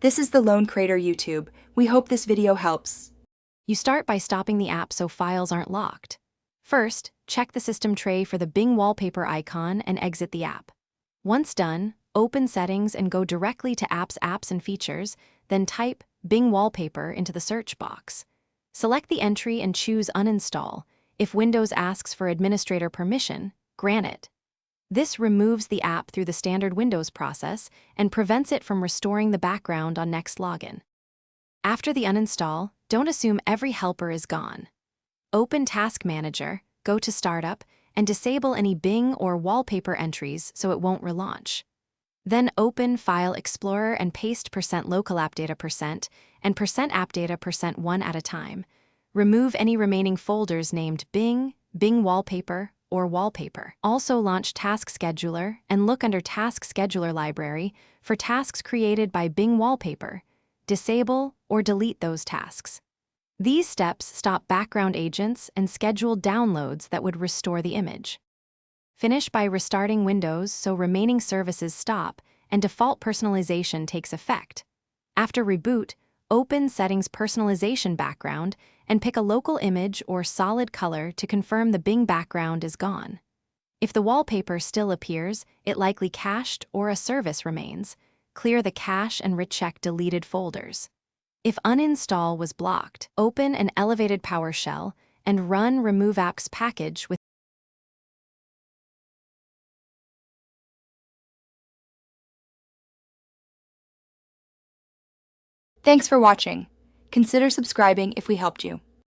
This is the Lone Crater YouTube. We hope this video helps. You start by stopping the app so files aren't locked. First, check the system tray for the Bing Wallpaper icon and exit the app. Once done, open Settings and go directly to Apps and Features, then type Bing Wallpaper into the search box. Select the entry and choose Uninstall. If Windows asks for administrator permission, grant it. This removes the app through the standard Windows process and prevents it from restoring the background on next login. After the uninstall, don't assume every helper is gone. Open Task Manager, go to Startup, and disable any Bing or Wallpaper entries so it won't relaunch. Then open File Explorer and paste %localappdata% and %appdata% one at a time. Remove any remaining folders named Bing, Bing Wallpaper, or Wallpaper. Also launch Task Scheduler and look under Task Scheduler Library for tasks created by Bing Wallpaper. Disable or delete those tasks. These steps stop background agents and schedule downloads that would restore the image. Finish by restarting Windows so remaining services stop and default personalization takes effect. After reboot, open Settings Personalization Background and pick a local image or solid color to confirm the Bing background is gone. If the wallpaper still appears, it likely cached or a service remains. Clear the cache and recheck deleted folders. If uninstall was blocked, open an elevated PowerShell and run Remove Apps package with Thanks for watching. Consider subscribing if we helped you.